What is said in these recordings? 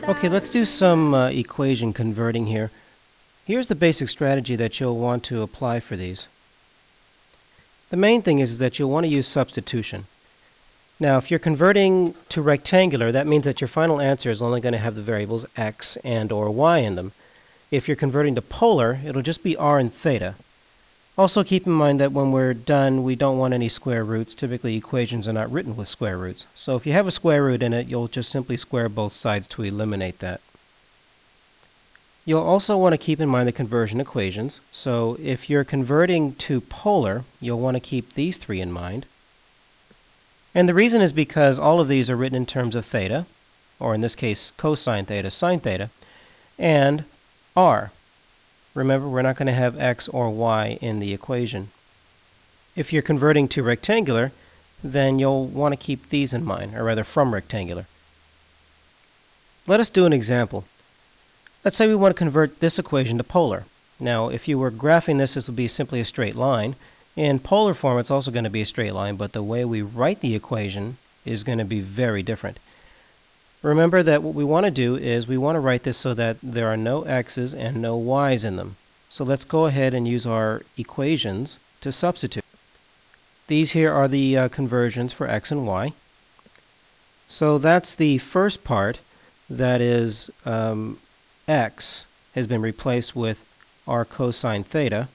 Okay, let's do some equation converting here. Here's the basic strategy that you'll want to apply for these. The main thing is that you'll want to use substitution. Now, if you're converting to rectangular, that means that your final answer is only going to have the variables x and or y in them. If you're converting to polar, it'll just be r and theta. Also keep in mind that when we're done, we don't want any square roots. Typically, equations are not written with square roots. So if you have a square root in it, you'll just simply square both sides to eliminate that. You'll also want to keep in mind the conversion equations. So if you're converting to polar, you'll want to keep these three in mind. And the reason is because all of these are written in terms of theta, or in this case cosine theta, sine theta, and r. Remember, we're not going to have x or y in the equation. If you're converting to rectangular, then you'll want to keep these in mind, or rather from rectangular. Let us do an example. Let's say we want to convert this equation to polar. Now, if you were graphing this, this would be simply a straight line. In polar form, it's also going to be a straight line, but the way we write the equation is going to be very different. Remember that what we want to do is we want to write this so that there are no x's and no y's in them. So let's go ahead and use our equations to substitute. These here are the conversions for x and y. So that's the first part, that is x has been replaced with r cosine theta,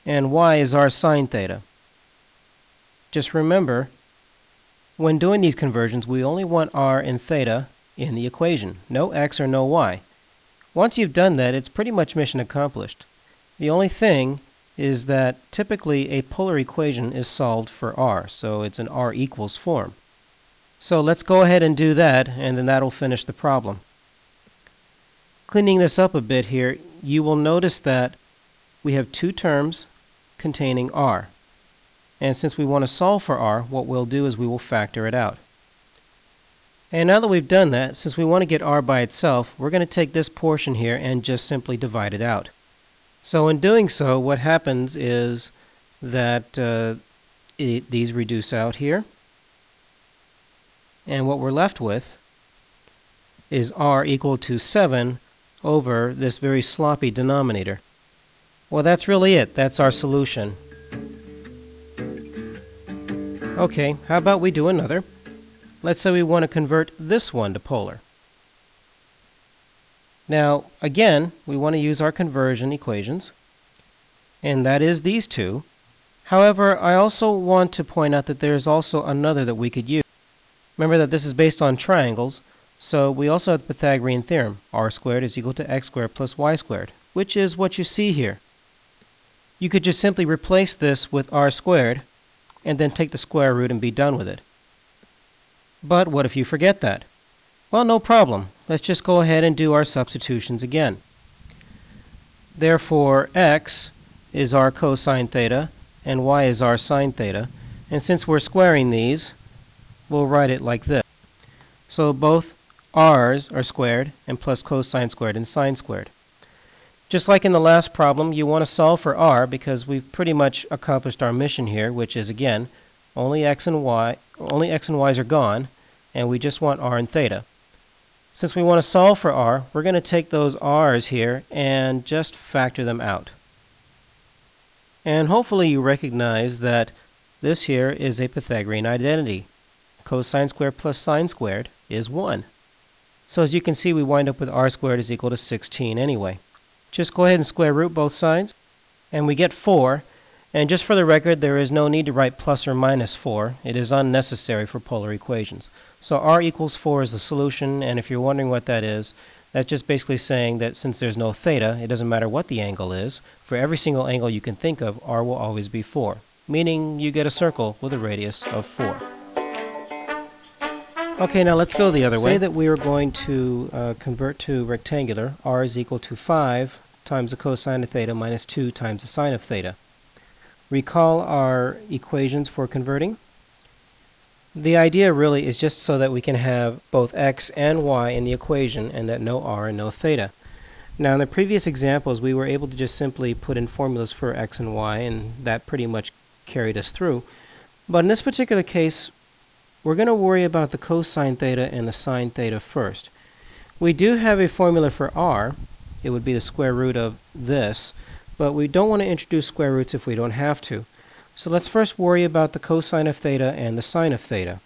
and y is r sine theta. Just remember, when doing these conversions, we only want r and theta in the equation. No x or no y. Once you've done that, it's pretty much mission accomplished. The only thing is that typically a polar equation is solved for r, so it's an r equals form. So let's go ahead and do that, and then that'll finish the problem. Cleaning this up a bit here, you will notice that we have two terms containing r. And since we want to solve for r, what we'll do is we will factor it out. And now that we've done that, since we want to get r by itself, we're going to take this portion here and just simply divide it out. So in doing so, what happens is that these reduce out here. And what we're left with is r equal to 7 over this very sloppy denominator. Well, that's really it. That's our solution. Okay, how about we do another? Let's say we want to convert this one to polar. Now, again, we want to use our conversion equations, and that is these two. However, I also want to point out that there's also another that we could use. Remember that this is based on triangles, so we also have the Pythagorean theorem. R squared is equal to x squared plus y squared, which is what you see here. You could just simply replace this with r squared, and then take the square root and be done with it. But what if you forget that? Well, no problem. Let's just go ahead and do our substitutions again. Therefore, x is r cosine theta, and y is r sine theta. And since we're squaring these, we'll write it like this. So both r's are squared, and plus cosine squared and sine squared. Just like in the last problem, you want to solve for r because we've pretty much accomplished our mission here, which is, again, only x and y's are gone, and we just want r and theta. Since we want to solve for r, we're going to take those r's here and just factor them out. And hopefully you recognize that this here is a Pythagorean identity. Cosine squared plus sine squared is 1. So as you can see, we wind up with r squared is equal to 16 anyway. Just go ahead and square root both sides, and we get 4. And just for the record, there is no need to write plus or minus 4. It is unnecessary for polar equations. So r equals 4 is the solution, and if you're wondering what that is, that's just basically saying that since there's no theta, it doesn't matter what the angle is. For every single angle you can think of, r will always be 4, meaning you get a circle with a radius of 4. Okay, now let's go the other way. Say that we are going to convert to rectangular. R is equal to 5 times the cosine of theta minus 2 times the sine of theta. Recall our equations for converting. The idea really is just so that we can have both x and y in the equation and that no r and no theta. Now in the previous examples, we were able to just simply put in formulas for x and y, and that pretty much carried us through. But in this particular case, we're going to worry about the cosine theta and the sine theta first. We do have a formula for r. It would be the square root of this, but we don't want to introduce square roots if we don't have to. So let's first worry about the cosine of theta and the sine of theta.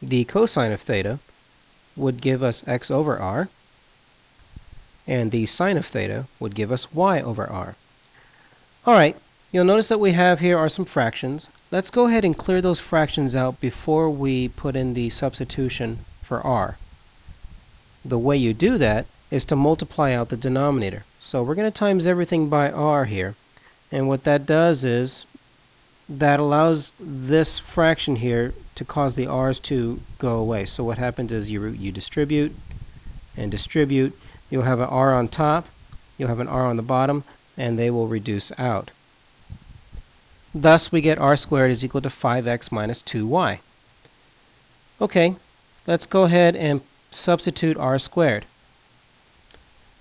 The cosine of theta would give us x over r, and the sine of theta would give us y over r. Alright, you'll notice that we have here are some fractions. Let's go ahead and clear those fractions out before we put in the substitution for r. The way you do that is to multiply out the denominator. So we're going to times everything by r here, and what that does is that allows this fraction here to cause the r's to go away. So what happens is you distribute and distribute. You'll have an r on top, you'll have an r on the bottom, and they will reduce out. Thus we get r squared is equal to 5x minus 2y. Okay, let's go ahead and substitute r squared.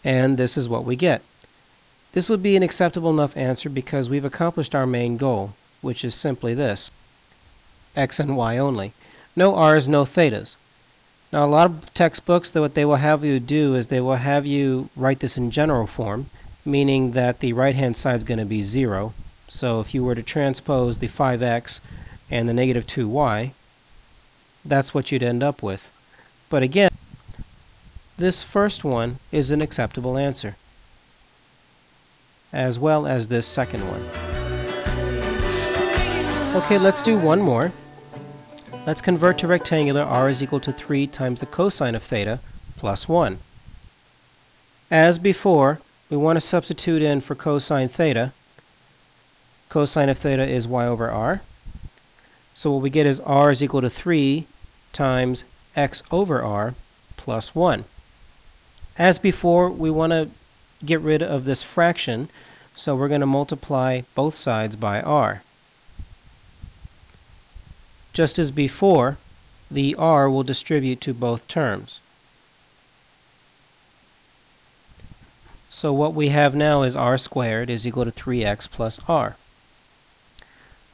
And this is what we get. This would be an acceptable enough answer because we've accomplished our main goal, which is simply this: x and y only. No r's, no thetas. Now a lot of textbooks, what they will have you do is they will have you write this in general form, meaning that the right-hand side is going to be 0. So if you were to transpose the 5x and the negative 2y, that's what you'd end up with. But again, this first one is an acceptable answer, as well as this second one. Okay, let's do one more. Let's convert to rectangular. R is equal to 3 times the cosine of theta plus 1. As before, we want to substitute in for cosine theta. Cosine of theta is y over r. So what we get is r is equal to 3 times x over r plus 1. As before, we want to get rid of this fraction, so we're going to multiply both sides by r. Just as before, the r will distribute to both terms. So what we have now is r squared is equal to 3x plus r.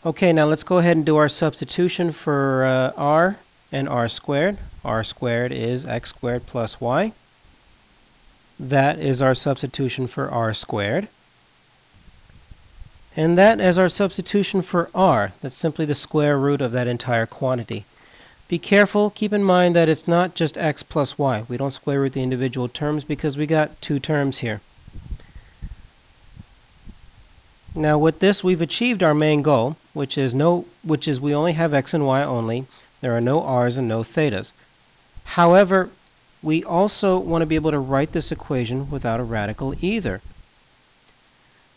Okay, now let's go ahead and do our substitution for r and r squared. R squared is x squared plus y. That is our substitution for r squared. And that is our substitution for r. That's simply the square root of that entire quantity. Be careful, keep in mind that it's not just x plus y. We don't square root the individual terms because we got two terms here. Now with this we've achieved our main goal, which is we only have x and y only. There are no r's and no thetas. However, we also want to be able to write this equation without a radical either.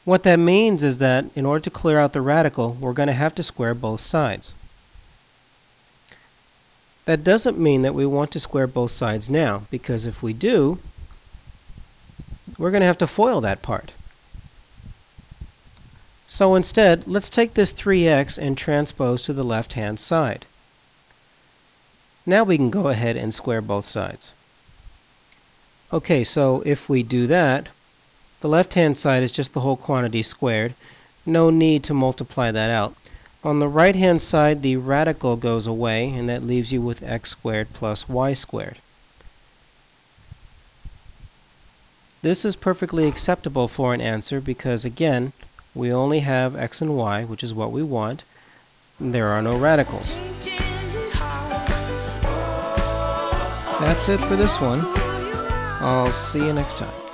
What that means is that in order to clear out the radical, we're going to have to square both sides. That doesn't mean that we want to square both sides now, because if we do, we're going to have to FOIL that part. So instead, let's take this 3x and transpose to the left-hand side. Now we can go ahead and square both sides. Okay, so if we do that, the left-hand side is just the whole quantity squared. No need to multiply that out. On the right-hand side, the radical goes away, and that leaves you with x squared plus y squared. This is perfectly acceptable for an answer because, again, we only have x and y, which is what we want. There are no radicals. That's it for this one. I'll see you next time.